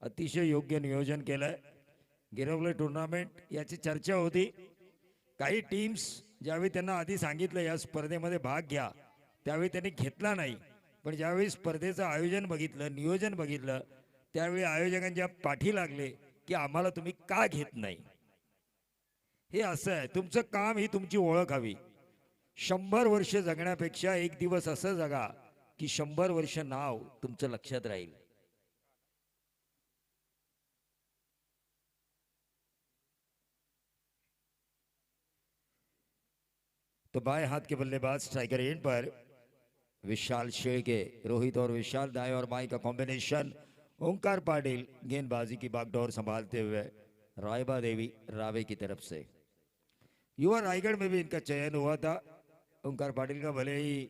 अतिशय योग्य नियोजन केलंय. गिरवलं टुर्नामेंट याची चर्चा होती. काही टीम्स ज्यावेळी त्यांना आधी सांगितलं या स्पर्धेमध्ये भाग घ्या त्यावेळी त्यांनी घेतला नाही. पण ज्यावेळी स्पर्धेचं आयोजन बघितलं, नियोजन बघितलं, त्यावेळी आयोजकांच्या पाठी लागले की आम्हाला तुम्ही का घेत नाही. हे असं आहे, तुमचं काम ही तुमची ओळख हवी. 100 वर्ष जगण्यापेक्षा एक दिवस असं जगा की 100 वर्ष नाव तुमचं लक्षात राहील. तो बाएं हाथ के बल्लेबाज स्ट्राइकर एंड पर विशाल शेळके. रोहित और विशाल दाएं और बाएं का कॉम्बिनेशन. ओंकार पाटिल गेंदबाजी की बागडोर संभालते हुए रायबा देवी रावे की तरफ से. युवा रायगढ़ में भी इनका चयन हुआ था. ओंकार पाटिल का भले ही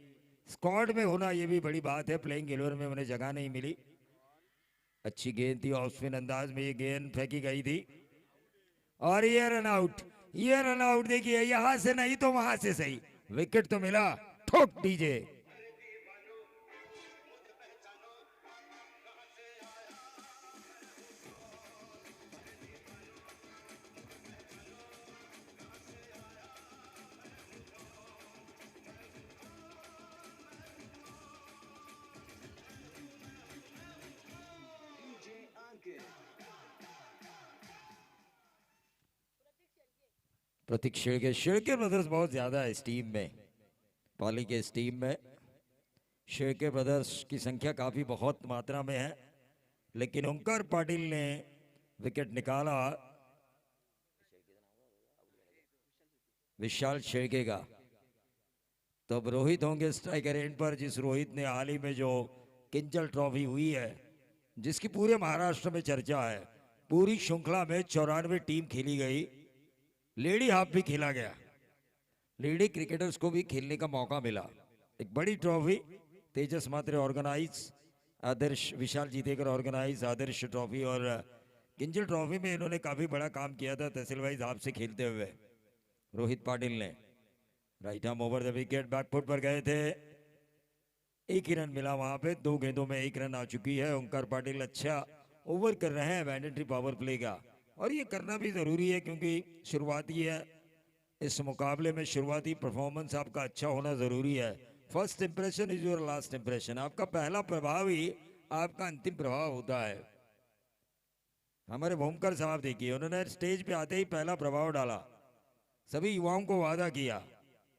स्क्वाड में होना ये भी बड़ी बात है, प्लेइंग 11 में उन्हें जगह नहीं मिली. अच्छी गेंद थी, ऑफ स्पिन अंदाज में ये गेंद फेंकी गई थी और ये रन आउट. ये रन आउट देखिए, यहां से नहीं तो वहां से सही, विकेट तो मिला. ठोक दीजिए. प्रतीक शेळके. शेळके ब्रदर्स बहुत ज्यादा है इस टीम में, पाली के इस टीम में शेळके ब्रदर्स की संख्या काफी बहुत मात्रा में है. लेकिन ओंकार पाटिल ने विकेट निकाला विशाल शेळके का. तो अब रोहित होंगे स्ट्राइकर एंड पर, जिस रोहित ने हाल ही में जो किंजल ट्रॉफी हुई है, जिसकी पूरे महाराष्ट्र में चर्चा है. पूरी श्रृंखला में 94 टीम खेली गई, लेडी हाफ भी खेला गया, लेडी क्रिकेटर्स को भी खेलने का मौका मिला. एक बड़ी ट्रॉफी. तेजस मात्रे ऑर्गेनाइज, आदर्श विशाल जीतेकर ऑर्गेनाइज आदर्श ट्रॉफी, और किंजल ट्रॉफी में इन्होंने काफी बड़ा काम किया था तहसील वाइज हाफ से खेलते हुए रोहित पाटिल ने. Right arm over the wicket, back foot पर गए थे. एक ही रन मिला वहां पे, 2 गेंदों में 1 रन आ चुकी है. ओंकार पाटिल अच्छा ओवर कर रहे हैं मैंडेटरी पावर प्ले का, और ये करना भी जरूरी है क्योंकि शुरुआती है इस मुकाबले में. शुरुआती परफॉर्मेंस आपका अच्छा होना जरूरी है. First impression is your last impression. आपका पहला प्रभाव ही आपका अंतिम प्रभाव होता है. हमारे भूमकर साहब देखिए, उन्होंने स्टेज पे आते ही पहला प्रभाव डाला. सभी युवाओं को वादा किया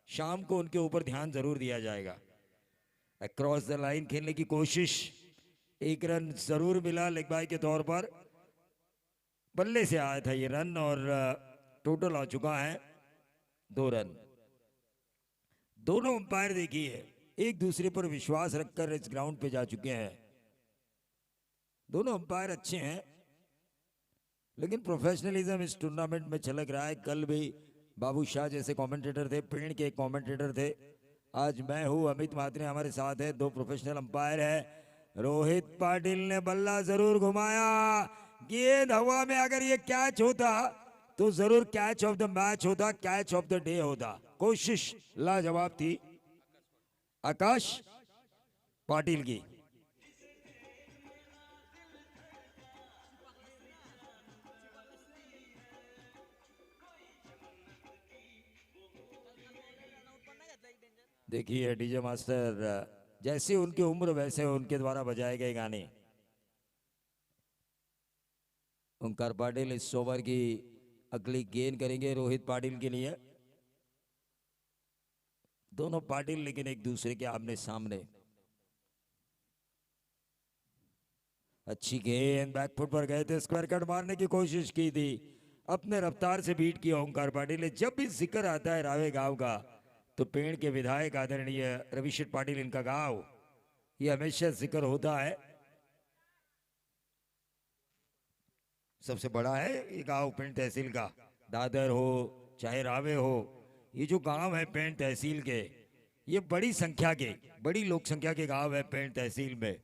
शाम को उनके ऊपर ध्यान जरूर दिया जाएगा. अक्रॉस द लाइन खेलने की कोशिश, 1 रन जरूर मिला लेग बाय के तौर पर. बल्ले से आया था ये रन और टोटल आ चुका है 2 रन. दोनों अंपायर देखिए एक दूसरे पर विश्वास रखकर इस ग्राउंड पे जा चुके हैं. दोनों अंपायर अच्छे हैं, लेकिन प्रोफेशनलिज्म इस टूर्नामेंट में झलक रहा है. कल भी बाबू शाह जैसे कमेंटेटर थे, पेड़ के कमेंटेटर थे. आज मैं हूं, अमित म्हात्रे हमारे साथ है, 2 प्रोफेशनल अंपायर है. रोहित पाटिल ने बल्ला जरूर घुमाया. गेंद हवा में अगर ये कैच होता तो जरूर कैच ऑफ द मैच होता, कैच ऑफ द डे होता. कोशिश लाजवाब थी आकाश पाटिल की. देखिए डीजे मास्टर, जैसे उनकी उम्र वैसे उनके द्वारा बजाए गए गाने. ओंकार पाटिल इस ओवर की अगली गेंद करेंगे रोहित पाटिल के लिए. दोनों पाटिल लेकिन एक दूसरे के आमने सामने. अच्छी गेंद, बैकफुट पर गए थे, स्क्वायर कट मारने की कोशिश की थी, अपने रफ्तार से बीट किया ओंकार पाटिल ने. जब भी जिक्र आता है रावे गांव का तो पेड़ के विधायक आदरणीय रविशेठ पाटिल इनका गांव, ये हमेशा जिक्र होता है. सबसे बड़ा है ये गांव पेंट तहसील का. दादर हो चाहे रावे हो, ये जो गांव है पेंट तहसील के, ये बड़ी संख्या के, बड़ी लोक संख्या के गांव है पेंट तहसील में.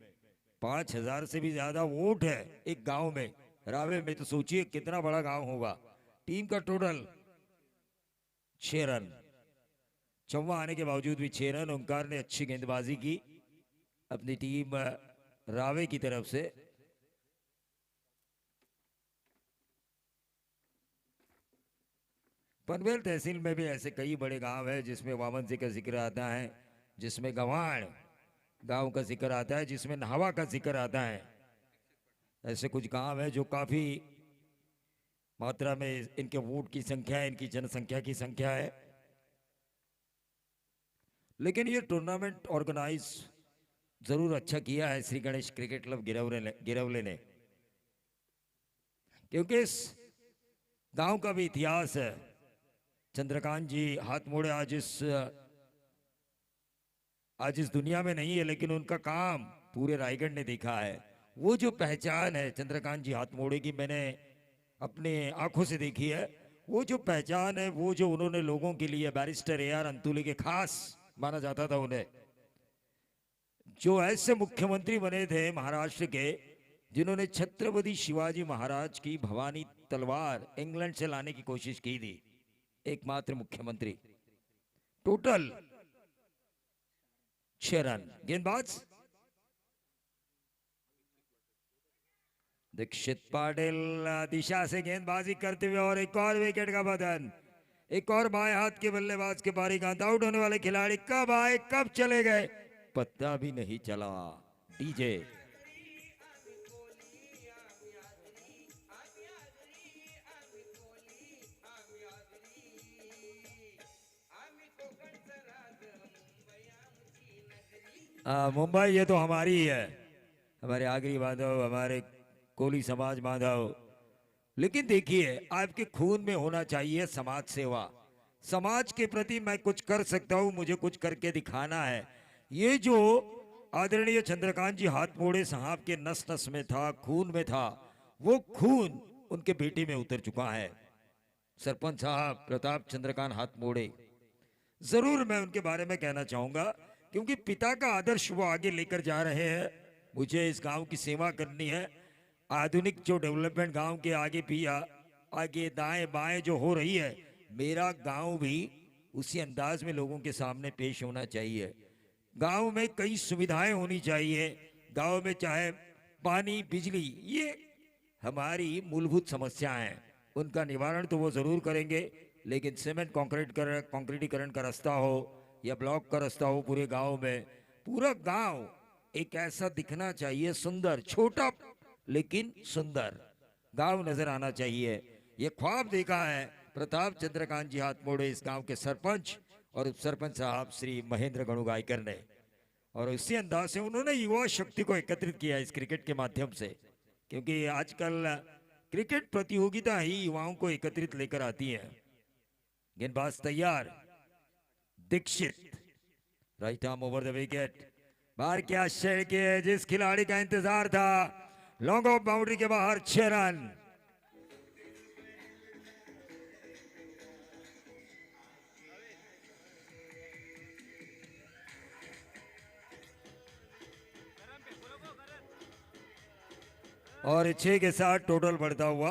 5000 से भी ज्यादा वोट है एक गांव में. रावे में तो सोचिए कितना बड़ा गांव होगा. टीम का टोटल 6 रन. चौवा आने के बावजूद भी 6 रन. ओंकार ने अच्छी गेंदबाजी की अपनी टीम रावे की तरफ से. पनवेल तहसील में भी ऐसे कई बड़े गांव हैं जिसमें वामन जी का जिक्र आता है, जिसमें गवाण गांव का जिक्र आता है, जिसमें नहावा का जिक्र आता है। ऐसे कुछ गांव हैं जो काफी मात्रा में इनके वोट की संख्या है, इनकी जनसंख्या की संख्या है। लेकिन ये टूर्नामेंट ऑर्गेनाइज जरूर अच्छा किया है श्री गणेश क्रिकेट क्लब गिरवले ने, क्योंकि इस गांव का भी इतिहास है। चंद्रकांत जी हाथमोड़े आज इस दुनिया में नहीं है, लेकिन उनका काम पूरे रायगढ़ ने देखा है। वो जो पहचान है चंद्रकांत जी हाथमोड़े की, मैंने अपने आंखों से देखी है। वो जो पहचान है, वो जो उन्होंने लोगों के लिए, बैरिस्टर ए आर अंतुली के खास माना जाता था उन्हें, जो ऐसे मुख्यमंत्री बने थे महाराष्ट्र के जिन्होंने छत्रपति शिवाजी महाराज की भवानी तलवार इंग्लैंड से लाने की कोशिश की थी। एकमात्र मुख्यमंत्री। Total 6 run. गेंदबाज दीक्षित पाटिल दिशा से गेंदबाजी करते हुए और एक और विकेट का बदन। एक और बाएं हाथ के बल्लेबाज के पारी का आउट होने वाले खिलाड़ी कब आए कब चले गए पता भी नहीं चला। डीजे मुंबई ये तो हमारी ही है, हमारे आगरी बांधव, हमारे कोली समाज बांधव। लेकिन देखिए, आपके खून में होना चाहिए समाज सेवा। समाज के प्रति मैं कुछ कर सकता हूं, मुझे कुछ करके दिखाना है। ये जो आदरणीय चंद्रकांत जी हाथमोड़े साहब के नस नस में था, खून में था, वो खून उनके बेटे में उतर चुका है। सरपंच साहब प्रताप चंद्रकांत हाथमोड़े, जरूर मैं उनके बारे में कहना चाहूंगा, क्योंकि पिता का आदर्श वो आगे लेकर जा रहे हैं। मुझे इस गांव की सेवा करनी है। आधुनिक जो डेवलपमेंट गांव के आगे भी आगे दाएं बाएं जो हो रही है, मेरा गांव भी उसी अंदाज में लोगों के सामने पेश होना चाहिए। गांव में कई सुविधाएं होनी चाहिए। गांव में चाहे पानी, बिजली, ये हमारी मूलभूत समस्याएं हैं, उनका निवारण तो वो जरूर करेंगे। लेकिन सीमेंट कंक्रीटीकरण का रास्ता हो या ब्लॉक का रास्ता हो पूरे गांव में, पूरा गांव एक ऐसा दिखना चाहिए, सुंदर, छोटा लेकिन सुंदर गांव नजर आना चाहिए। ये ख्वाब देखा है प्रताप चंद्रकांत जी हाथमोड़े, इस गांव के सरपंच और उप सरपंच साहब श्री महेंद्र गणुगायकर ने, और इसी अंदाज से उन्होंने युवा शक्ति को एकत्रित किया इस क्रिकेट के माध्यम से। क्योंकि आजकल क्रिकेट प्रतियोगिता ही युवाओं को एकत्रित लेकर आती है। गेंदबाज तैयार, Dikshit right arm over the wicket. बाहर क्या शेर के जिस खिलाड़ी का इंतजार था, लॉन्ग ऑफ बाउंड्री के बाहर 6 रन। और 6 के साथ टोटल बढ़ता हुआ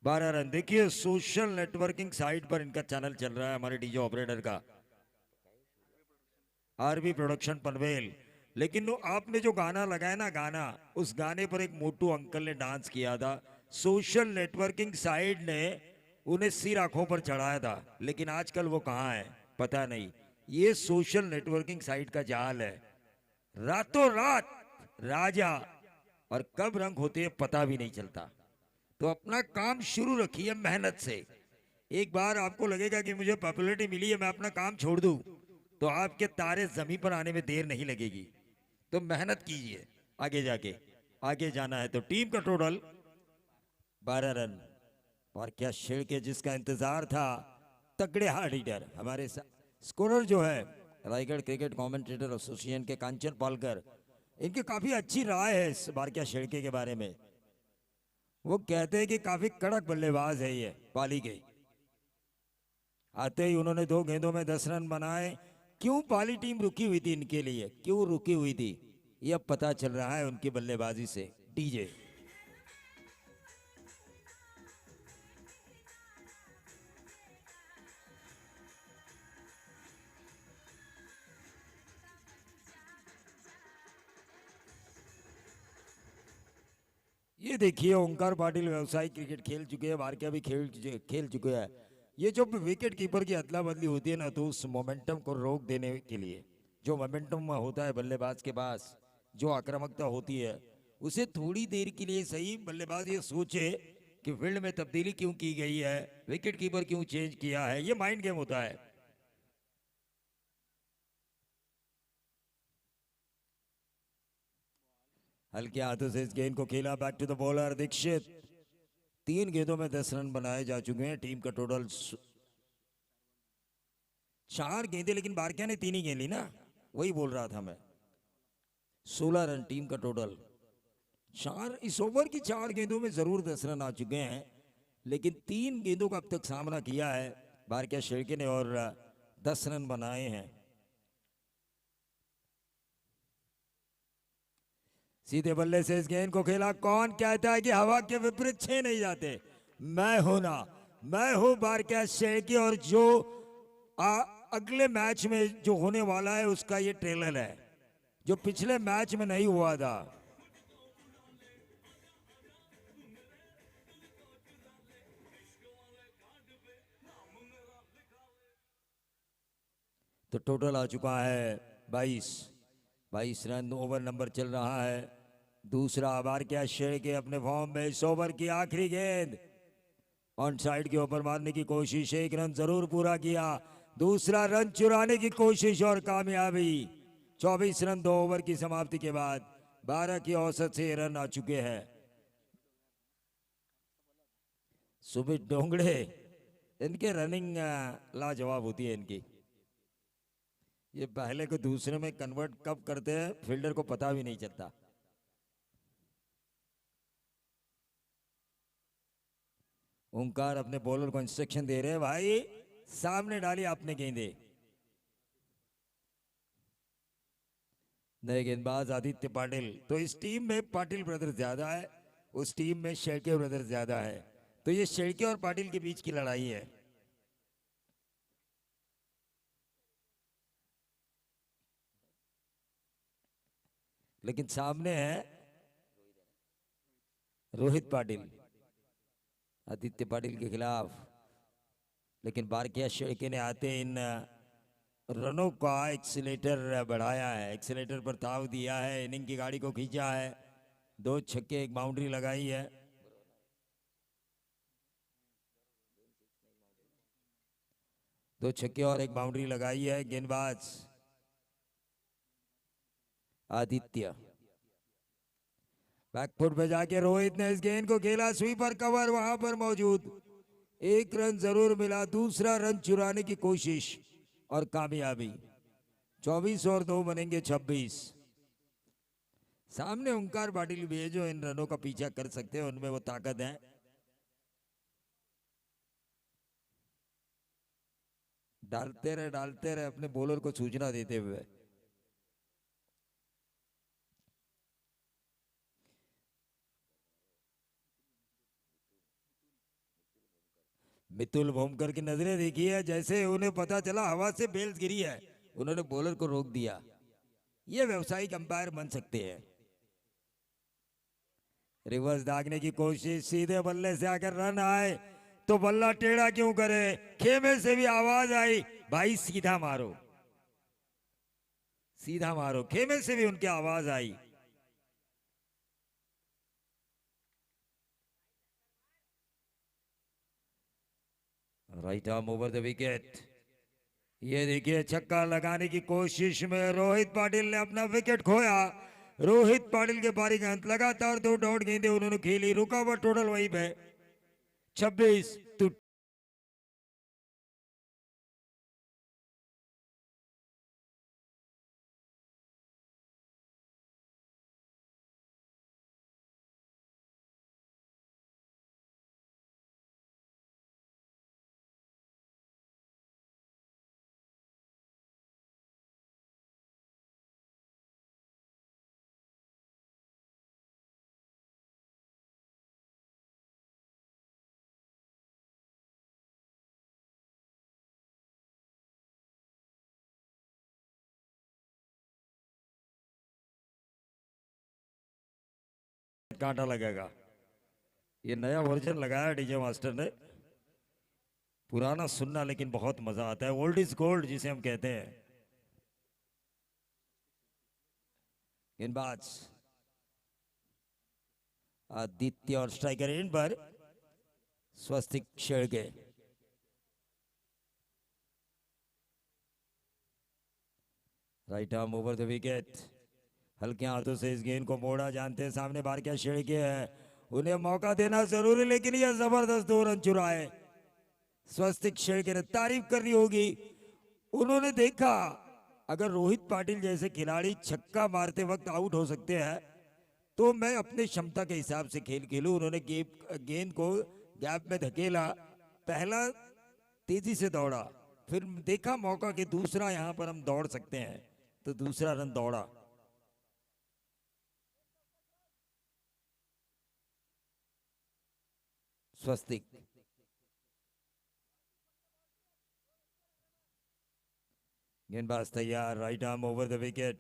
12 रन। देखिए, सोशल नेटवर्किंग साइट पर इनका चैनल चल रहा है, हमारे डीजे ऑपरेटर का, आरबी प्रोडक्शन पनवेल। लेकिन आपने जो गाना लगाया ना, गाना, उस गाने पर एक मोटू अंकल ने डांस किया था। सोशल नेटवर्किंग साइट ने उन्हें सिर आंखों पर चढ़ाया था, लेकिन आजकल वो कहाँ है पता नहीं। ये सोशल नेटवर्किंग साइट का जाल है। रातों रात राजा, और कब रंग होते हैं पता भी नहीं चलता। तो अपना काम शुरू रखिए मेहनत से। एक बार आपको लगेगा कि मुझे पॉपुलैरिटी मिली है, मैं अपना काम छोड़ दूं, तो आपके तारे जमीन पर आने में देर नहीं लगेगी। तो मेहनत कीजिए, आगे जाके आगे जाना है। तो टीम का टोटल 12 रन। और क्या शेर के जिसका इंतजार था, तगड़े हार्ड हिटर हमारे स्कोरर जो है रायगढ़ क्रिकेट कमेंटेटर एसोसिएशन के कांचन पालकर, इनकी काफी अच्छी राय है इस बार क्या शेड़के के बारे में। वो कहते हैं कि काफी कड़क बल्लेबाज है ये पाली के। आते ही उन्होंने 2 गेंदों में 10 रन बनाए। क्यों पाली टीम रुकी हुई थी इनके लिए, क्यों रुकी हुई थी, ये अब पता चल रहा है उनकी बल्लेबाजी से। डीजे ये देखिए, ओंकार पाटिल व्यवसायिक क्रिकेट खेल चुके हैं, बारकिया भी खेल चुके हैं। ये जो विकेट कीपर की अदला बदली होती है ना, तो उस मोमेंटम को रोक देने के लिए, जो मोमेंटम होता है बल्लेबाज के पास, जो आक्रामकता होती है, उसे थोड़ी देर के लिए सही बल्लेबाज ये सोचे कि फील्ड में तब्दीली क्यों की गई है, विकेट कीपर क्यों चेंज किया है। ये माइंड गेम होता है। हल्के हाथों से इस गेंद को खेला, back to the bowler Dikshit. 3 गेंदों में 10 रन बनाए जा चुके हैं। टीम का टोटल 4 गेंदें, लेकिन बारकिया ने 3 ही गेंद ली ना, वही बोल रहा था मैं। 16 रन टीम का टोटल। 4 इस ओवर की 4 गेंदों में जरूर 10 रन आ चुके हैं, लेकिन 3 गेंदों का अब तक सामना किया है बारकिया शेरके ने और 10 रन बनाए हैं। सीधे बल्ले से इस गेंद को खेला। कौन कहता है कि हवा के विपरीत 6 नहीं जाते? मैं हूं ना, मैं हूं बारकिया शेरके, और जो अगले मैच में जो होने वाला है उसका ये ट्रेलर है, जो पिछले मैच में नहीं हुआ था। तो टोटल आ चुका है 22 रन। ओवर नंबर चल रहा है दूसरा। बारकिया शेरके अपने फॉर्म में। इस ओवर की आखिरी गेंद ऑन साइड के ऊपर मारने की कोशिश, 1 रन जरूर पूरा किया। दूसरा रन चुराने की कोशिश और कामयाबी। 24 रन 2 ओवर की समाप्ति के बाद 12 की औसत से रन आ चुके हैं। सुमित डोंगड़े, इनके रनिंग लाजवाब होती है इनकी। ये पहले को दूसरे में कन्वर्ट कब करते हैं फील्डर को पता भी नहीं चलता। ओंकार अपने बॉलर को इंस्ट्रक्शन दे रहे हैं, भाई सामने डाली आपने गेंदे। नए गेंदबाज आदित्य पाटिल। तो इस टीम में पाटिल ब्रदर्स ज्यादा है, उस टीम में शेरके ब्रदर्स ज्यादा है, तो ये शेरके और पाटिल के बीच की लड़ाई है। लेकिन सामने है रोहित पाटिल आदित्य पाटिल के खिलाफ। लेकिन बारकिया शेरके ने आते इन रनों का एक्सीलेटर बढ़ाया है, एक्सीलेटर पर ताव दिया है, इनिंग की गाड़ी को खींचा है। 2 छक्के, 1 बाउंड्री लगाई है। दो छक्के और 1 बाउंड्री लगाई है। गेंदबाज आदित्य। बैकफुट पे जाके रोहित ने इस गेंद को खेला। स्वीपर कवर वहां पर मौजूद। 1 रन जरूर मिला। दूसरा रन चुराने की कोशिश और कामयाबी। 24 और 2 बनेंगे 26। सामने ओंकार पाटिल भी है जो इन रनों का पीछा कर सकते हैं, उनमें वो ताकत है। डालते रहे अपने बॉलर को सूचना देते हुए। मितुल भोमकर की नजरें देखी है, जैसे उन्हें पता चला हवा से बेल्स गिरी है, उन्होंने बॉलर को रोक दिया। ये व्यवसायिक अंपायर बन सकते हैं। रिवर्स दागने की कोशिश, सीधे बल्ले से आकर रन आए तो बल्ला टेढ़ा क्यों करे। खेमे से भी आवाज आई, भाई सीधा मारो, सीधा मारो। खेमे से भी उनकी आवाज आई। Right arm over the wicket. ये देखिए छक्का लगाने की कोशिश में रोहित पाटिल ने अपना विकेट खोया। रोहित पाटिल के पारी का अंत। लगातार 2 डॉट गेंदें उन्होंने खेली। रुका हुआ टोटल वहीं पे 26 टू। कांटा लगेगा। ये नया वर्जन लगाया डीजे मास्टर ने। पुराना सुनना लेकिन बहुत मजा आता है, ओल्ड इज गोल्ड जिसे हम कहते हैं। गेंदबाज आदित्य और स्ट्राइकर एंड पर Swastik Shelke. Right arm over the wicket, हल्के हाथों से इस गेंद को मोड़ा, जानते हैं सामने बार क्या शेळके है, उन्हें मौका देना जरूरी, लेकिन यह जबरदस्त 2 रन चुराए। स्वस्तिक शेळके ने तारीफ करनी होगी, उन्होंने देखा अगर रोहित पाटिल जैसे खिलाड़ी छक्का मारते वक्त आउट हो सकते हैं तो मैं अपने क्षमता के हिसाब से खेल खेलूं। उन्होंने गेंद को गैप में धकेला, पहला तेजी से दौड़ा, फिर देखा मौका कि दूसरा यहां पर हम दौड़ सकते हैं, तो दूसरा रन दौड़ा। स्वस्तिक गेंदबाज तैयार, right arm over the wicket,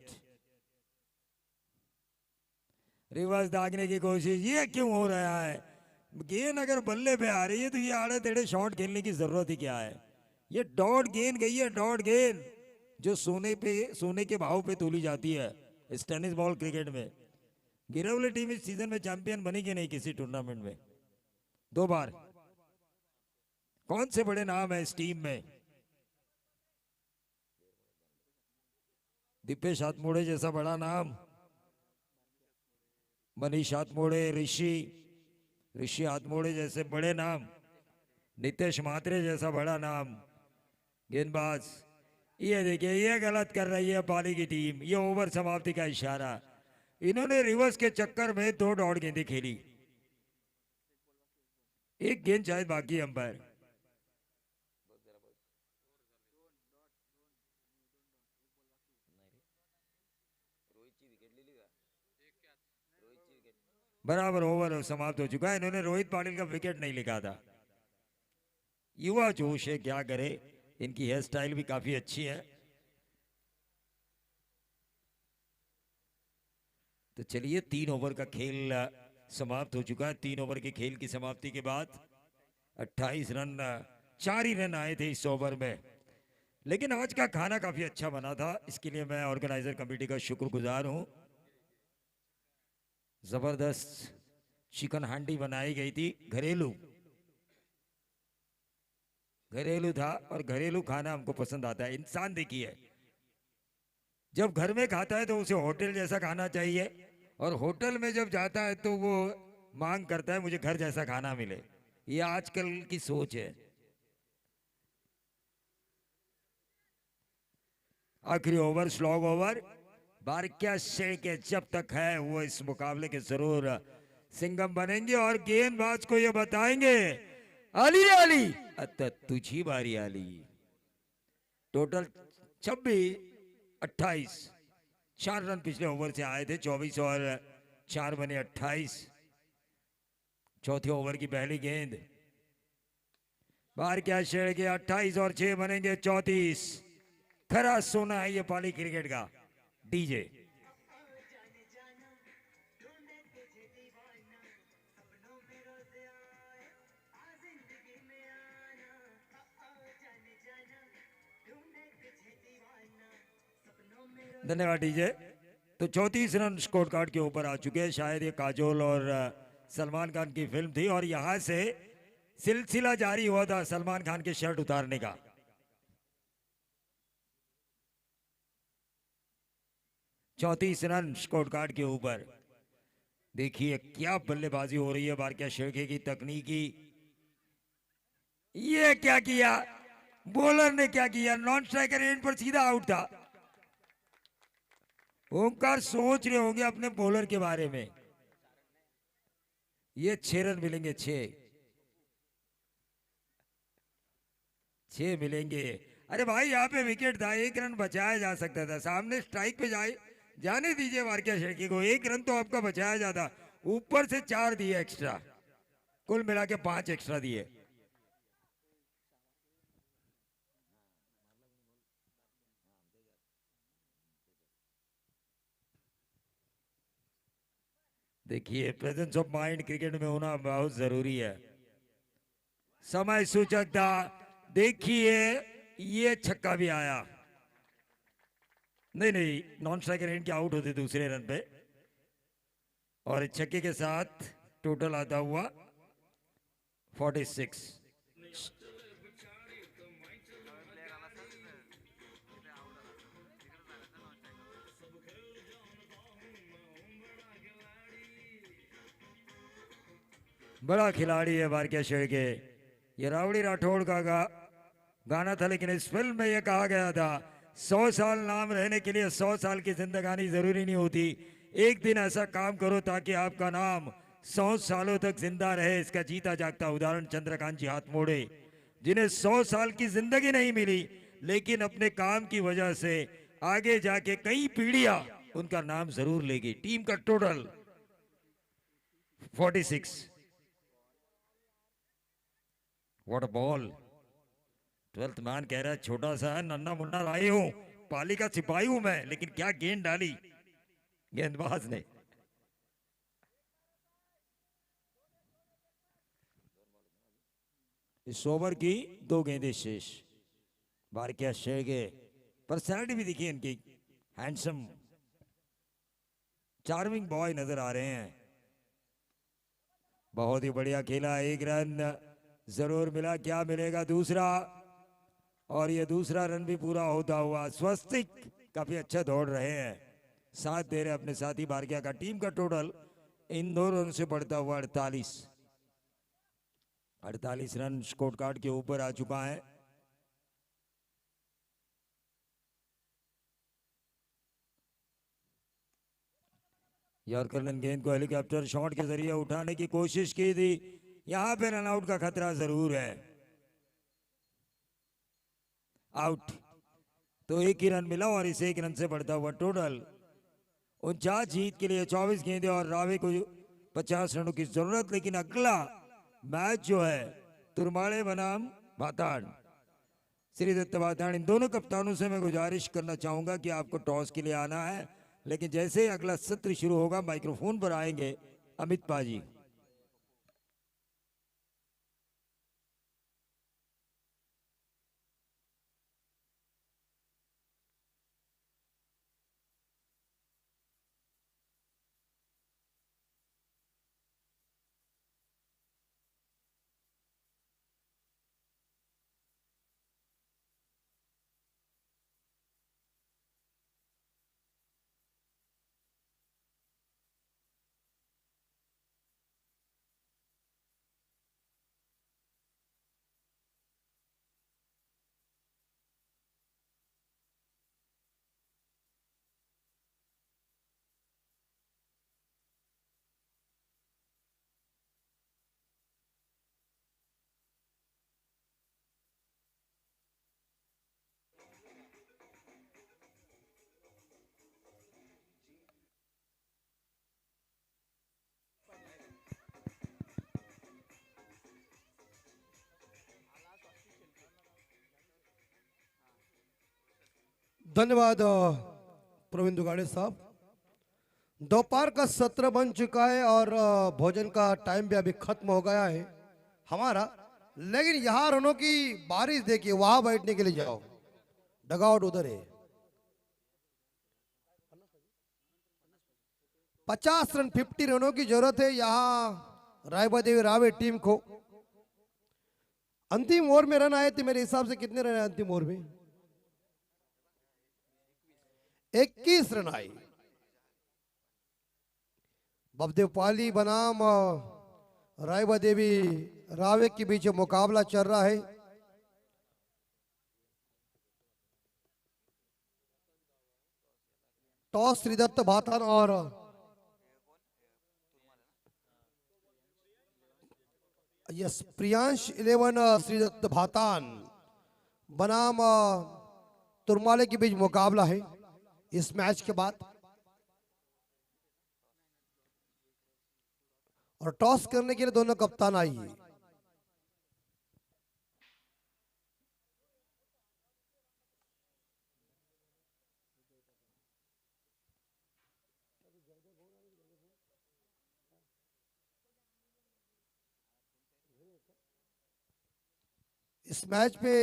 reverse दागने की कोशिश, ये क्यों हो रहा है? गेंद अगर बल्ले पे आ रही है तो ये आड़े टेढ़े शॉट खेलने की जरूरत ही क्या है? ये डॉट गेंद गई है, डॉट गेंद जो सोने के भाव पे तोली जाती है इस टेनिस बॉल क्रिकेट में। गिरवली टीम इस सीजन में चैंपियन बनी कि नहीं किसी टूर्नामेंट में? 2 बार। कौन से बड़े नाम है इस टीम में? दीपेश हाथमोड़े जैसा बड़ा नाम, मनीष हाथमोड़े, ऋषि हाथमोड़े जैसे बड़े नाम, नितेश म्हात्रे जैसा बड़ा नाम। गेंदबाज ये देखिए, ये गलत कर रही है पाली की टीम, ये ओवर समाप्ति का इशारा। इन्होंने रिवर्स के चक्कर में 2 डॉट गेंदें खेली, 1 गेंद शायद बाकी है। अंपायर बराबर, ओवर समाप्त हो चुका है। इन्होंने रोहित पाटिल का विकेट नहीं लिखा था। युवा जोश है, क्या करे, इनकी हेयर स्टाइल भी काफी अच्छी है। तो चलिए 3 ओवर का खेल समाप्त हो चुका है। 3 ओवर के खेल की समाप्ति के बाद 28 रन, 4 ही रन आए थे इस ओवर में, लेकिन आज का खाना काफी अच्छा बना था, इसके लिए मैं ऑर्गेनाइजर कमेटी का शुक्रगुजार हूं। जबरदस्त चिकन हांडी बनाई गई थी, घरेलू था, और घरेलू खाना हमको पसंद आता है। इंसान देखिए, जब घर में खाता है तो उसे होटल जैसा खाना चाहिए, और होटल में जब जाता है तो वो मांग करता है मुझे घर जैसा खाना मिले। ये आजकल की सोच है। आखिरी ओवर स्लॉग ओवर, बारक्या शेळके जब तक है वो इस मुकाबले के जरूर सिंघम बनेंगे, और गेंदबाज को ये बताएंगे आली आली अत तुझी बारी आली। टोटल 26, 28, 4 रन पिछले ओवर से आए थे, 24 और 4 बने 28। चौथे ओवर की पहली गेंद, बारक्या शेळके 28 और 6 बनेंगे 34। खरा सोना है ये पाली क्रिकेट का। डीजे धन्यवाद डीजे। तो 34 रन स्कोर कार्ड के ऊपर आ चुके हैं। शायद ये काजोल और सलमान खान की फिल्म थी, और यहां से सिलसिला जारी हुआ था सलमान खान के शर्ट उतारने का। चौंतीस रन स्कोर कार्ड के ऊपर। देखिए क्या बल्लेबाजी हो रही है बारक्या शेळके की, तकनीकी। ये क्या किया बॉलर ने, क्या किया? नॉन स्ट्राइकर एंड पर सीधा आउट था। ओंकार सोच रहे होंगे अपने बॉलर के बारे में। ये 6 रन मिलेंगे, 6 मिलेंगे। अरे भाई यहाँ पे विकेट था, 1 रन बचाया जा सकता था। सामने स्ट्राइक पे जाने दीजिए बारक्या शेळके को, 1 रन तो आपका बचाया जाता। ऊपर से 4 दिए एक्स्ट्रा, कुल मिला के 5 एक्स्ट्रा दिए। देखिए प्रेजेंस ऑफ माइंड क्रिकेट में होना बहुत जरूरी है। समय सूचक था, देखिए ये छक्का भी आया, नहीं नहीं, नॉन स्ट्राइकर एंड के आउट होते दूसरे रन पे, और इस छक्के के साथ टोटल आता हुआ 46। बड़ा खिलाड़ी है बारकिया शेरगे। ये रावड़ी राठौड़ का गाना था, लेकिन इस फिल्म में ये कहा गया था 100 साल नाम रहने के लिए 100 साल की जिंदगानी जरूरी नहीं होती। एक दिन ऐसा काम करो ताकि आपका नाम 100 सालों तक जिंदा रहे। इसका जीता जागता उदाहरण चंद्रकांत जी हाथ मोड़े, जिन्हें 100 साल की जिंदगी नहीं मिली, लेकिन अपने काम की वजह से आगे जाके कई पीढ़ियां उनका नाम जरूर लेगी। टीम का total 46। What a ball. 12th man कह रहा है छोटा सा है, नन्ना मुन्ना लाई हूं, पाली का सिपाही हूं मैं, लेकिन क्या गेंद डाली गेंदबाज ने। इस ओवर की 2 गेंदें शेष। बारकिया शेरगे पर्सनैलिटी भी देखिए इनकी, हैंडसम चार्मिंग बॉय नजर आ रहे हैं। बहुत ही बढ़िया खेला, 1 रन जरूर मिला, क्या मिलेगा दूसरा, और ये दूसरा रन भी पूरा होता हुआ। स्वस्तिक काफी अच्छा दौड़ रहे हैं, साथ दे रहे अपने साथी बारकिया का। टीम का टोटल इन 2 रन से बढ़ता हुआ 48 रन स्कोर कार्ड के ऊपर आ चुका है। यॉर्कर गेंद को हेलीकॉप्टर शॉट के जरिए उठाने की कोशिश की थी, यहां पे रनआउट का खतरा जरूर है। आउट, तो 1 ही रन मिला और इस 1 रन से बढ़ता हुआ टोटल 49। जीत के लिए 24 गेंदें और रावे को 50 रनों की जरूरत। लेकिन अगला मैच जो है तुरमाड़े बनाम भाताड़, श्री दत्त भाताड़, इन दोनों कप्तानों से मैं गुजारिश करना चाहूंगा कि आपको टॉस के लिए आना है, लेकिन जैसे ही अगला सत्र शुरू होगा माइक्रोफोन पर आएंगे अमित पाजी। धन्यवाद प्रवीण दुगाड़े साहब। दोपहर का सत्र बन चुका है और भोजन का टाइम भी अभी खत्म हो गया है हमारा, लेकिन यहाँ रनों की बारिश देखिए, वहां बैठने के लिए जाओ, डगआउट उधर है। 50 रन 50 रनों की जरूरत है यहाँ रायबा देवी रावे टीम को। अंतिम ओवर में रन आए थे मेरे हिसाब से, कितने रन आए अंतिम ओवर में? 21 रन आए। बबदेव पाली बनाम रायबा देवी रावे के बीच मुकाबला चल रहा है। टॉस श्रीदत्त भातान और यस प्रियांश 11 श्रीदत्त भातान बनाम तुरमाले के बीच मुकाबला है इस मैच के बाद। और टॉस करने के लिए दोनों कप्तान आई है। इस मैच पे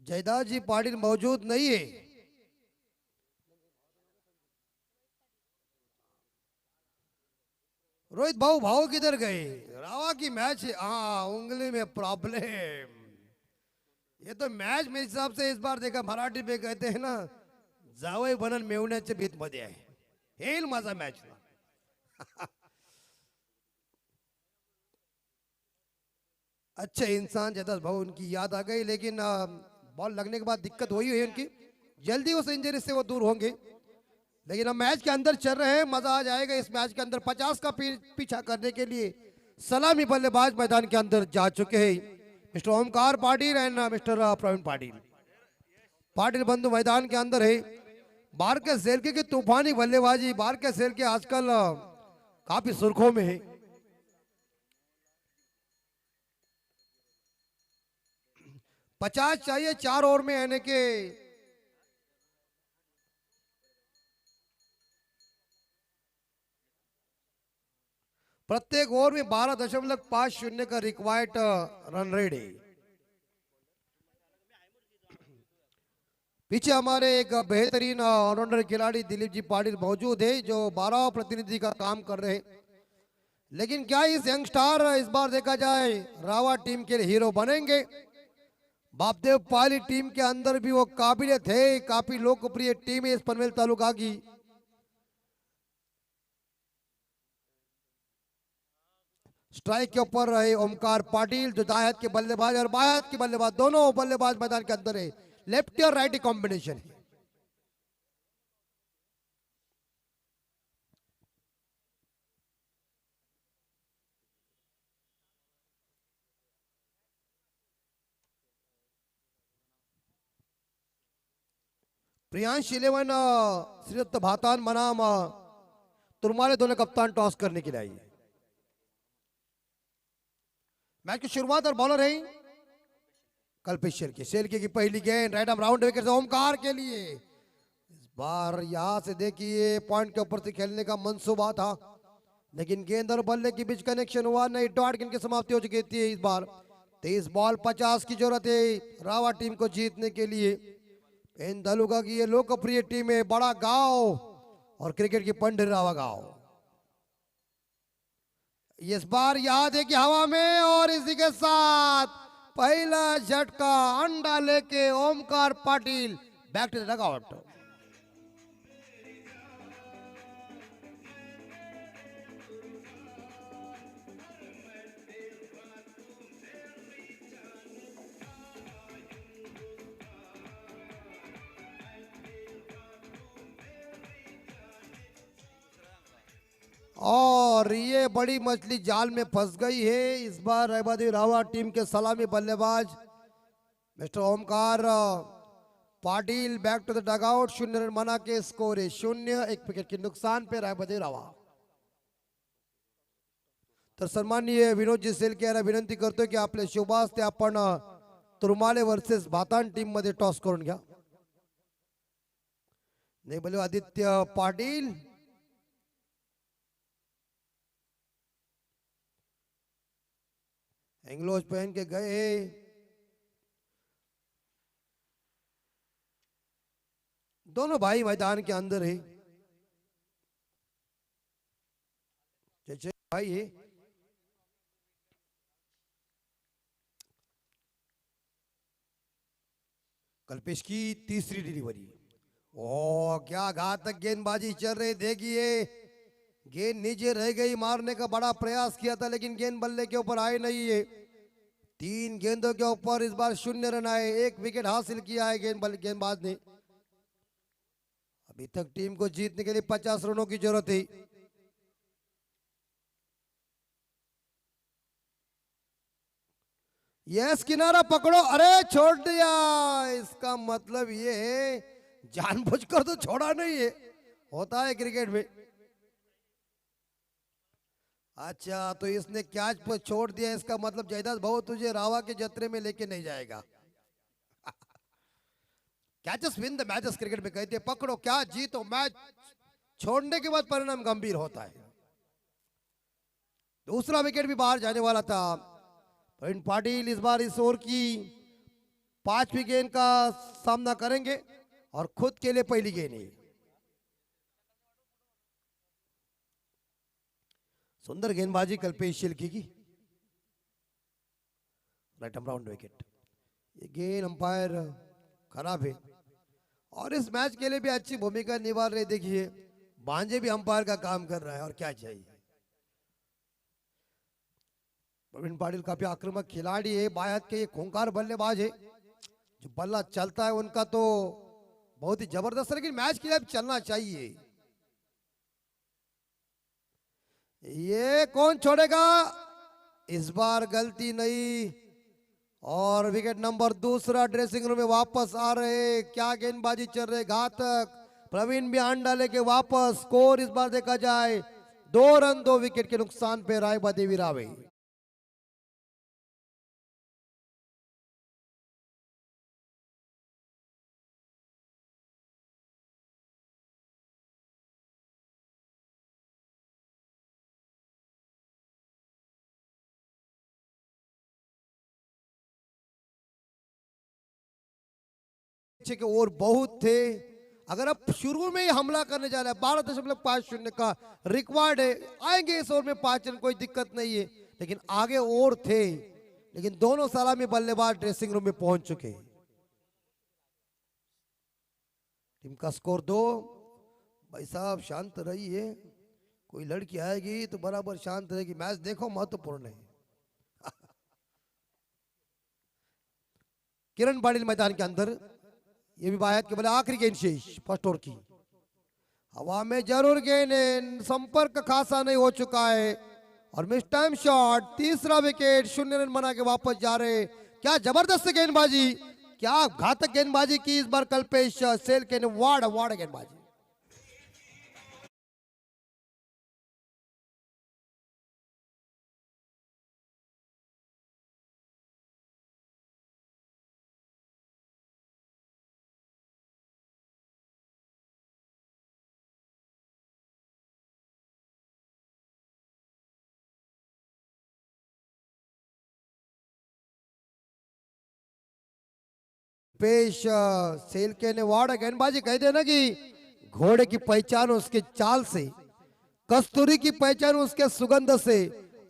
जयदास जी पाटिल मौजूद नहीं है। रोहित भाऊ भाऊ किधर गए? रावा की मैच है। हाँ, उंगली में प्रॉब्लम। ये तो मैच मेरे हिसाब से इस बार देखा, मराठी में कहते हैं ना, जावई बनन मेवण्याच्या भीत मध्ये आहे। हेल माझा मैच अच्छे इंसान जयदास भाऊ, उनकी याद आ गई, लेकिन बॉल लगने के बाद दिक्कत हुई है उनकी। जल्दी उस इंजरी से वो दूर होंगे। लेकिन हम मैच के अंदर चल रहे हैं, मजा आ जाएगा इस मैच के अंदर। 50 का पीछा करने के लिए सलामी बल्लेबाज मैदान के अंदर जा चुके हैं, mister Omkar Patil and mister Pravin Patil. Patil बंधु मैदान के अंदर है। बाहर के सेल्के की तूफानी बल्लेबाजी, बाहर के सेल्के आजकल काफी सुर्खों में है। पचास चाहिए 4 ओवर में, यानी के प्रत्येक ओवर में 12.50 का रिक्वायर्ड रन रेट है। पीछे हमारे एक बेहतरीन ऑलराउंडर खिलाड़ी दिलीप जी पाटिल मौजूद है, जो 12 प्रतिनिधि का काम कर रहे हैं। लेकिन क्या इस यंग स्टार इस बार देखा जाए रावा टीम के लिए हीरो बनेंगे? बापदेव पाली टीम के अंदर भी वो काबिलियत है, काफी लोकप्रिय टीम है इस पनवेल तालुका की। स्ट्राइक के ऊपर रहे ओमकार पाटिल, जो दाएं हाथ के बल्लेबाज और बाएं हाथ के बल्लेबाज, दोनों बल्लेबाज मैदान के अंदर है। लेफ्टी और राइटी कॉम्बिनेशन है। प्रियांश 11 श्रीदत्त भातान बनाम तुरमाले दोनों कप्तान टॉस करने के लिए आई है। मैच की शुरुआत और बॉलर है कल्पेश शेलके। शेलके की पहली गेंद राइट आर्म राउंड विकेट से ओमकार के लिए। इस बार यहां से देखिए पॉइंट के ऊपर से खेलने का मंसूबा था, लेकिन गेंद और बल्ले के बीच कनेक्शन हुआ नहीं। डॉट गेंद की समाप्ति हो चुकी थी। इस बार 23 बॉल 50 की जरूरत है रावा टीम को जीतने के लिए। इन तालुका की ये लोकप्रिय टीम है, बड़ा गांव और क्रिकेट की पंडित रावा गांव। इस बार याद है कि हवा में, और इसी के साथ पहला झटका अंडा लेके Omkar Patil back to the dugout. और ये बड़ी मछली जाल में फंस गई है। इस बार रायबादी रावा टीम के सलामी बल्लेबाज mister Omkar Patil back to the dugout. 0 run बना के स्कोर है 0, 1 विकेट के नुकसान पे रायबादी रावा। तर सन्माननीय विनोद जी सेलके यांना विनंती करतोय की आपले शुभास ते आपण तुरमाले वर्सेस भातान टीम मध्ये टॉस करून घ्या। नाही बोले आदित्य पाटिल, एंग्लोज पहन के गए। दोनों भाई मैदान के अंदर है। चचे भाई है। कल्पेश की तीसरी डिलीवरी। ओ क्या घातक गेंदबाजी चल रही, देखिए गेंद नीचे रह गई। मारने का बड़ा प्रयास किया था, लेकिन गेंद बल्ले के ऊपर आए नहीं है। 3 गेंदों के ऊपर इस बार 0 रन आए, 1 विकेट हासिल किया है गेंदबाज ने। अभी तक टीम को जीतने के लिए 50 रनों की जरूरत है। यस किनारा पकड़ो, अरे छोड़ दिया। इसका मतलब ये है जानबूझकर तो छोड़ा नहीं है, होता है क्रिकेट में। अच्छा, तो इसने कैच पर छोड़ दिया, इसका मतलब जयदास भाऊ तुझे रावा के जत्रे में लेके नहीं जाएगा। Catches win the matches cricket में कहते हैं, पकड़ो क्या जीतो मैच, छोड़ने के बाद परिणाम गंभीर होता है। दूसरा विकेट भी बाहर जाने वाला था। प्रवीण पाटिल इस बार इस ओवर की 5वीं गेंद का सामना करेंगे और खुद के लिए पहली गेंद है। सुंदर गेंदबाजी कल्पेश शिल्की की, राइट आर्म राउंड विकेट। ये गेंद अंपायर खराब है और इस मैच के लिए भी अच्छी भूमिका निभा रहे। देखिए बांजे भी अंपायर का काम कर रहा है और क्या चाहिए। प्रवीण पाटिल काफी आक्रामक खिलाड़ी है, बायत के खूंखार बल्लेबाज है, जो बल्ला चलता है उनका तो बहुत ही जबरदस्त, लेकिन मैच के लिए अब चलना चाहिए। ये कौन छोड़ेगा, इस बार गलती नहीं और विकेट नंबर दूसरा। ड्रेसिंग रूम में वापस आ रहे, क्या गेंदबाजी चल रहे, घातक। प्रवीण भी अंडा लेके वापस। स्कोर इस बार देखा जाए 2 रन 2 विकेट के नुकसान पे रायबा देवी रावे। के ओवर बहुत थे, अगर अब शुरू में ही हमला करने जा रहा है, 12.50 का रिक्वायर्ड है, आएंगे इस ओवर में 5 रन, कोई दिक्कत नहीं है, लेकिन आगे ओवर थे, लेकिन दोनों सलामी बल्लेबाज ड्रेसिंग रूम में पहुंच चुके। टीम का स्कोर 2। भाई साहब शांत रहिए, कोई लड़की आएगी तो बराबर शांत रहेगी, मैच देखो महत्वपूर्ण है। किरण पाटिल मैदान के अंदर, ये भी बायत के बोले आखिरी गेंद शेष फर्स्ट ओवर की। हवा में जरूर गेंद है, संपर्क खासा नहीं हो चुका है और मिस टाइम शॉट। तीसरा विकेट, 0 रन बना के वापस जा रहे। क्या जबरदस्त गेंदबाजी, क्या घातक गेंदबाजी की इस बार कल्पेश सेल के ने, वाड़ गेंदबाजी। पेश सेल के ने वाड़ गेंदबाजी कहते हैं ना कि घोड़े की पहचान उसके चाल से, कस्तूरी की पहचान उसके सुगंध से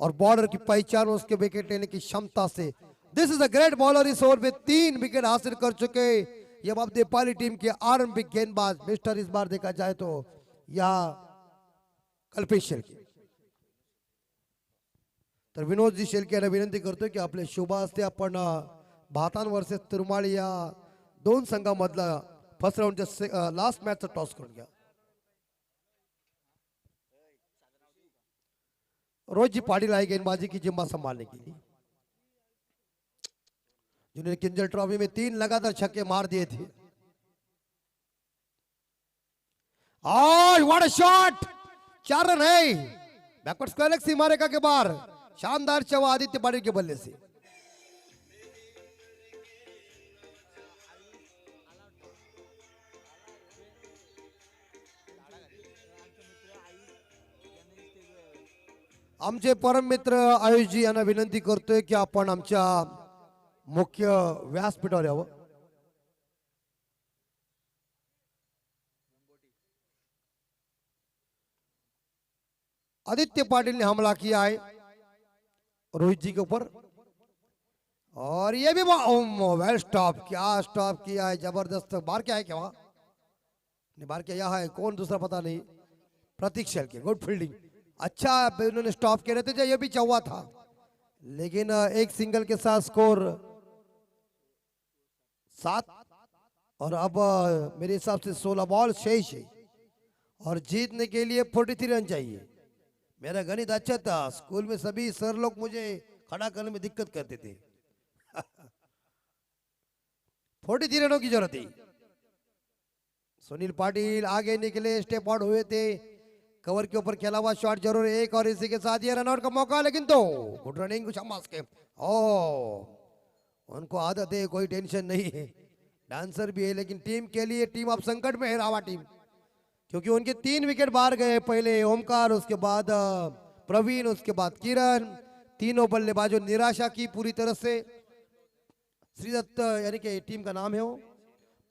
और बॉर्डर की पहचान उसके विकेट लेने की क्षमता से। This is a great bowler. इस ओवर में 3 विकेट हासिल कर चुके ये अब नेपाली टीम के आरंभिक गेंदबाज मिस्टर, इस बार देखा जाए तो यहाँ कल्पेश शेळके। तर विनोदजी शेळके यांना विनंती करतोय की आपल्या शुभ हस्ते आपण भातान वर्सेस तिरुमाळी या 2 संघांमधला फर्स्ट राऊंडच्या लास्ट मॅचचा टॉस करून घ्या। रोजी पाटिल आए गेंदबाजी की जिम्मा संभालने के लिए, जिन्होंने किंजल ट्रॉफी में 3 लगातार छक्के मार दिए थे। और व्हाट अ शॉट, 4 रन है। बैकवर्ड स्क्वायर लेग सीमा रेखा के बाहर शानदार चवा आदित्य पाटिल के बल्ले से। आमचे परम मित्र आयुषजी यांना विनंती करतोय की आपण आमच्या मुख्य व्यासपीठावर यावं। आदित्य पाटिल ने हमला किया है रोहित जी के ऊपर और ये भी वेल स्टॉप, क्या स्टॉप किया है, जबरदस्त। बार क्या है, क्या नहीं बार क्या यह है, कौन दूसरा पता नहीं, प्रतीक शेळके, गुड फील्डिंग। अच्छा उन्होंने स्टॉप किए रहते, ये भी चौवा था, लेकिन एक सिंगल के साथ स्कोर 7 और अब मेरे हिसाब से 16 बॉल शेष है और जीतने के लिए 43 रन चाहिए। मेरा गणित अच्छा था, स्कूल में सभी सर लोग मुझे खड़ा करने में दिक्कत करते थे। 43 रनों की जरूरत थी। सुनील पाटिल आगे निकले, स्टेप आउट हुए थे, कवर के ऊपर खेला हुआ शॉट जरूर एक और इसी के साथ ये रन आउट का मौका, लेकिन तो गुड रनिंग शाबाश के। उनको आदत है, कोई टेंशन नहीं है, डांसर भी है, लेकिन टीम के लिए टीम अब संकट में है रावा टीम, क्योंकि उनके 3 विकेट बाहर गए, पहले ओमकार, उसके बाद प्रवीण, उसके बाद किरण, तीनों बल्लेबाजों निराशा की पूरी तरह से। श्रीदत्त यानी कि टीम का नाम है वो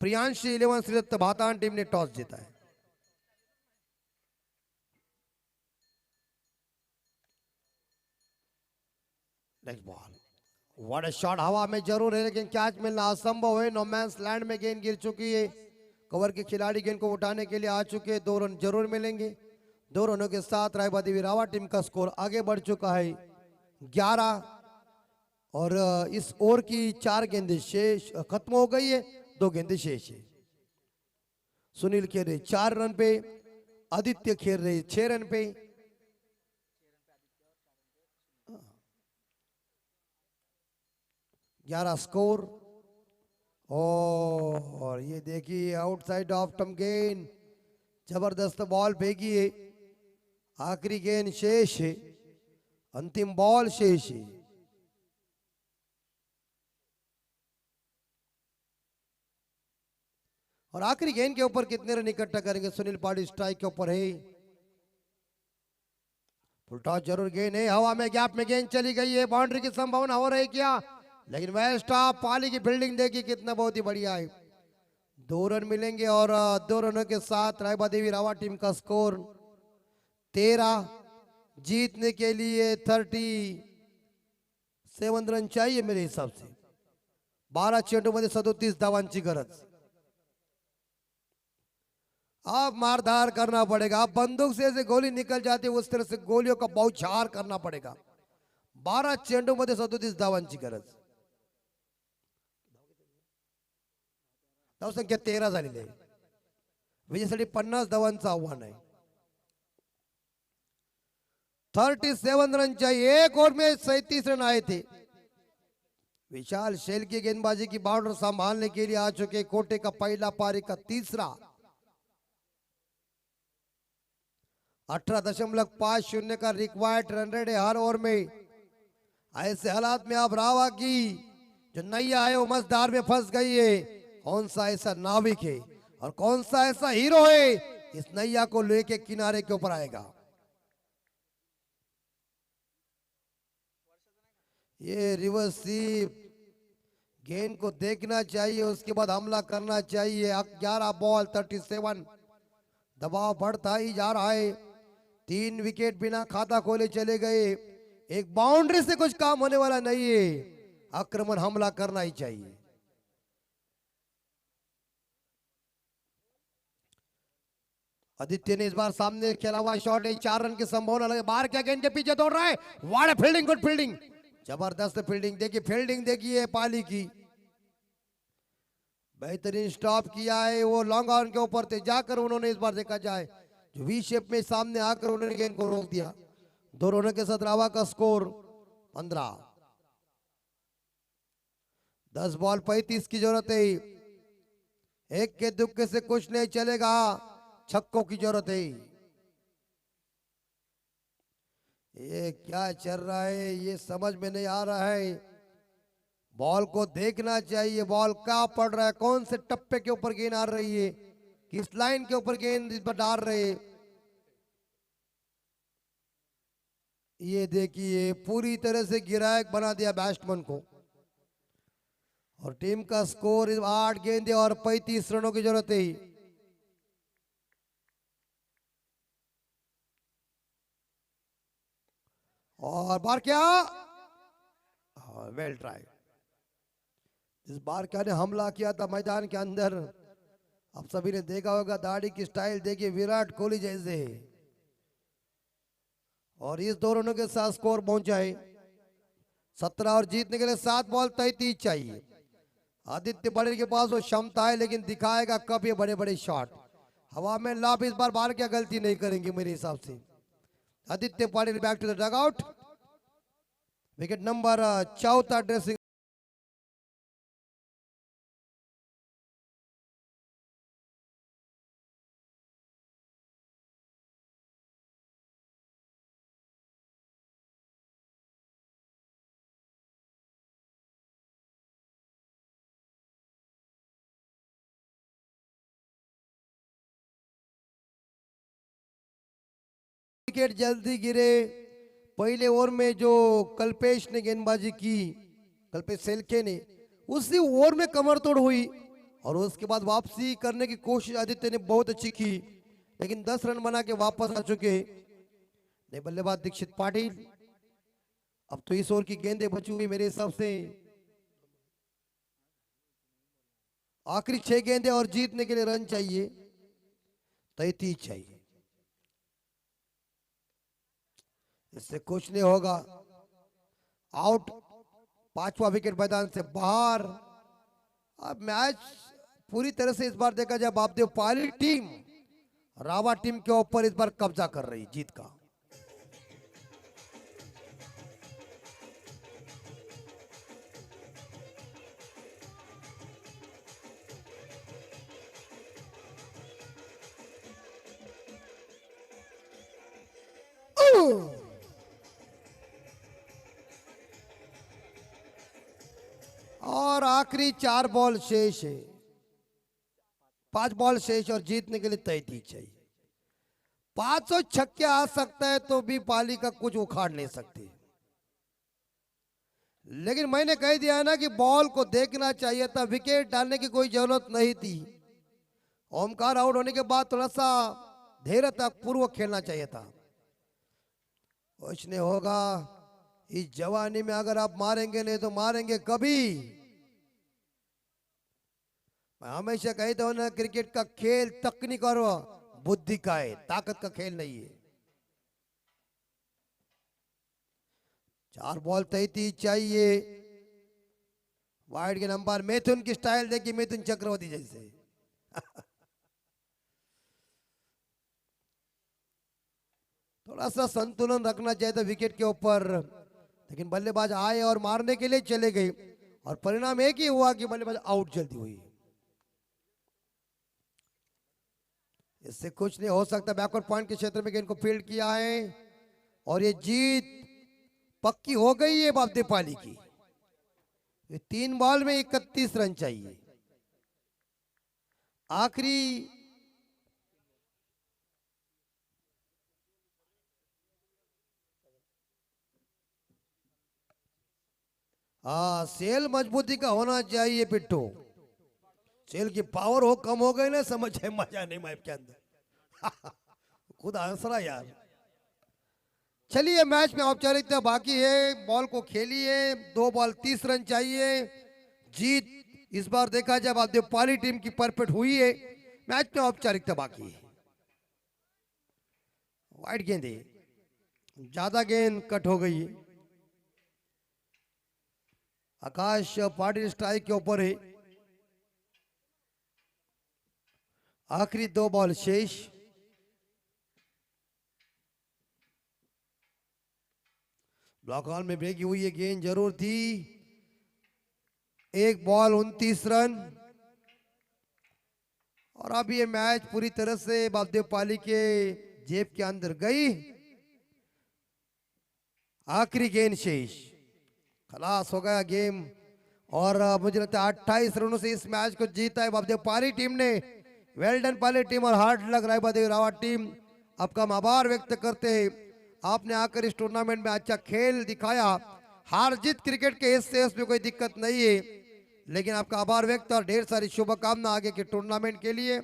प्रियांश 11 श्रीदत्त भातान टीम ने टॉस जीता है। Next ball, what a shot, हवा में जरूर है लेकिन कैच मिलना असंभव है। नो मैंस लैंड में गेंद गिर चुकी है। कवर के खिलाड़ी गेंद को उठाने के लिए आ चुके हैं। 2 रन जरूर मिलेंगे। 2 रनों के साथ रायबादेवी रावा टीम का स्कोर आगे बढ़ चुका है 11। और इस ओवर की 4 गेंदें शेष खत्म हो गई है, 2 गेंदें शेष है। सुनील खेल रहे 4 रन पे, आदित्य खेल रहे 6 रन पे। ग्यारह स्कोर। और ये देखिए आउटसाइड ऑफ टम गेंद, जबरदस्त बॉल फेंकी है। आखिरी गेंद शेष है, अंतिम बॉल शेष है। और आखिरी गेंद के ऊपर कितने रन इकट्ठा करेंगे सुनील पाटिल, स्ट्राइक के ऊपर है। फुल टॉस जरूर गेंद है, हवा में गैप में गेंद चली गई है। बाउंड्री की संभावना हो रही क्या, लेकिन वेल स्टॉप। पाली की फील्डिंग देखिए कितना बहुत ही बढ़िया है। 2 रन मिलेंगे और 2 रनों के साथ रायबादेवी रावा टीम का स्कोर 13। जीतने के लिए 37 रन चाहिए मेरे हिसाब से। 12 चेंडूमध्ये 37 धावांची गरज। अब मारधार करना पड़ेगा। अब बंदूक से ऐसे गोली निकल जाती है उस तरह से गोलियों का बौछार करना पड़ेगा। 12 चेंडूमध्ये 37 धावांची गरज। धावसंख्या 13 झालेली आहे। विजयासाठी 50 धावांचं आव्हान आहे। 37 रन चाहिए। एक ओवर में 37 रन आए थे। विशाल शेल की गेंदबाजी की बाउंड्री संभालने के लिए आ चुके कोटे का पहला, पारी का तीसरा। 18.50 का रिक्वायर्ड रन रेट है हर ओवर में। ऐसे हालात में आप रावा की जो नैया है वो मझधार में फंस गई है। कौन सा ऐसा नाविक है और कौन सा ऐसा हीरो है इस नैया को लेके किनारे के ऊपर आएगा। ये रिवर्स स्वीप, गेंद को देखना चाहिए, उसके बाद हमला करना चाहिए। 11 बॉल 37, दबाव बढ़ता ही जा रहा है। 3 विकेट बिना खाता खोले चले गए। एक बाउंड्री से कुछ काम होने वाला नहीं है। आक्रमण हमला करना ही चाहिए। आदित्य ने इस बार सामने खेला हुआ शॉट है, 4 रन की संभावना लगे। बाहर क्या गेंद के पीछे दौड़ रहा है। वाह फील्डिंग, गुड फील्डिंग, जबरदस्त फील्डिंग। देखिए फील्डिंग देखिए पाली की, बेहतरीन स्टॉप किया है। वो लॉन्ग ऑन के ऊपर थे, जाकर उन्होंने इस बार देखा जाए जो वी शेप में सामने आकर उन्होंने गेंद को रोक दिया। 2 रनों के साथ रावा का स्कोर 15। 10 बॉल 35 की जरूरत है। एक के दुक्के से कुछ नहीं चलेगा, छक्कों की जरूरत है। ये क्या चल रहा है ये समझ में नहीं आ रहा है। बॉल को देखना चाहिए, बॉल क्या पड़ रहा है, कौन से टप्पे के ऊपर गेंद आ रही है, किस लाइन के ऊपर गेंद इस पर डाल रहे। ये देखिए पूरी तरह से गिरायक बना दिया बैट्समैन को। और टीम का स्कोर 8 गेंदे और 35 रनों की जरूरत है। और बार क्या, वेल ट्राई। इस बार क्या ने हमला किया था मैदान के अंदर, आप सभी ने देखा होगा। दाढ़ी की स्टाइल देखिए विराट कोहली जैसे। और इस 2 रनों के साथ स्कोर पहुंचा है 17 और जीतने के लिए 7 बॉल 33 चाहिए। आदित्य पाटिल के पास वो क्षमता है, लेकिन दिखाएगा कब ये बड़े बड़े शॉट। हवा में लाभ इस बार बाहर क्या गलती नहीं करेंगे मेरे हिसाब से। Aditya Patil back to the dugout. Wicket number 4 dressing. Wicket जल्दी गिरे पहले ओवर में जो कल्पेश ने गेंदबाजी की, कल्पेश सेलके ने, उसी ओवर में कमर तोड़ हुई और उसके बाद वापसी करने की कोशिश आदित्य ने बहुत अच्छी की, लेकिन 10 रन बना के वापस आ चुके नहीं बल्लेबाज दीक्षित पाटिल। अब तो इस ओवर की गेंदें बची हुई मेरे हिसाब से आखिरी 6 गेंदें और जीतने के लिए रन चाहिए, 33 चाहिए, इससे कुछ नहीं होगा। आउट, 5वां विकेट मैदान से बाहर। अब मैच पूरी तरह से इस बार देखा जाए बापदेव पाली टीम रावा टीम के ऊपर इस बार कब्जा कर रही जीत का। और आखिरी 4 बॉल शेष है, 5 बॉल शेष और जीतने के लिए 33 चाहिए। 500 छक्के आ सकता है तो भी पाली का कुछ उखाड़ नहीं सकती, लेकिन मैंने कह दिया ना कि बॉल को देखना चाहिए था, विकेट डालने की कोई जरूरत नहीं थी। ओमकार आउट होने के बाद थोड़ा सा धैर्यता पूर्वक खेलना चाहिए था। कुछ नहीं होगा, इस जवानी में अगर आप मारेंगे नहीं तो मारेंगे कभी। मैं हमेशा कहता हूं ना, क्रिकेट का खेल तकनीक और बुद्धि का है, ताकत का खेल नहीं है। 4 बॉल 33 चाहिए। वाइड के नंबर, मिथुन की स्टाइल देखिए, मिथुन चक्रवर्ती जैसे। थोड़ा सा संतुलन रखना चाहिए था विकेट के ऊपर, लेकिन बल्लेबाज आए और मारने के लिए चले गए और परिणाम एक ही हुआ कि बल्लेबाज आउट जल्दी हुई। इससे कुछ नहीं हो सकता। बैकवर्ड पॉइंट के क्षेत्र में गेंद को फील्ड किया है और ये जीत पक्की हो गई है बापदेव पाली की। ये 3 बॉल में 31 रन चाहिए। आखिरी सेल मजबूती का होना चाहिए पिट्टू। सेल की पावर हो कम हो गई ना, समझ है मजा नहीं मैप के अंदर। खुद हंस रहा यार। चलिए, मैच में औपचारिकता बाकी है, बॉल को खेलिए। 2 बॉल 30 रन चाहिए। जीत इस बार देखा जाए बापदेव पाली टीम की परफेक्ट हुई है। मैच में औपचारिकता बाकी है। वाइड गेंद, ज्यादा गेंद कट हो गई। आकाश पाटिल स्ट्राइक के ऊपर है। आखिरी 2 बॉल शेष। ब्लॉक हॉल में ब्रेक हुई है, गेंद जरूर थी। 1 बॉल 29 रन। और अब ये मैच पूरी तरह से बापदेव पाली के जेब के अंदर गई। आखिरी गेंद शेष, खलास हो गया गेम। और मुझे लगता है 28 रनों से इस मैच को जीता है बापदेव पाली टीम ने। वेल डन पाली टीम और हार्ड लक रायबादेवी रावत टीम, आपका हम आभार व्यक्त करते हैं। आपने आकर इस टूर्नामेंट में अच्छा खेल दिखाया। हार जीत क्रिकेट के हिस्से, उसमें कोई दिक्कत नहीं है, लेकिन आपका आभार व्यक्त और ढेर सारी शुभकामना आगे के टूर्नामेंट के लिए।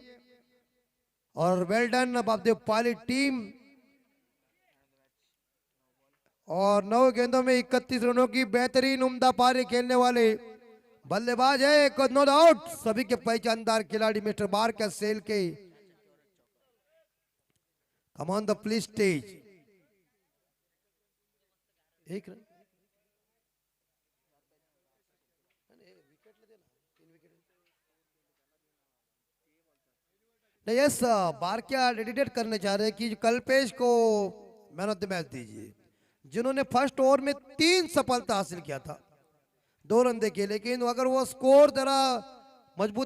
और वेल डन बापदेव पाली टीम। और 9 गेंदों में 31 रनों की बेहतरीन उम्दा पारी खेलने वाले बल्लेबाज है, नो डाउट सभी के पहचानदार खिलाड़ी मिस्टर बारका सेल के। Come on the please stage. 1 run नहीं, यस बारका डेडिकेट करने चाह रहे हैं कि कल्पेश को मैन ऑफ द मैच दीजिए, जिन्होंने फर्स्ट ओवर में 3 सफलता हासिल किया था, 2 रन देके। लेकिन अगर वो स्कोर जरा मजबूत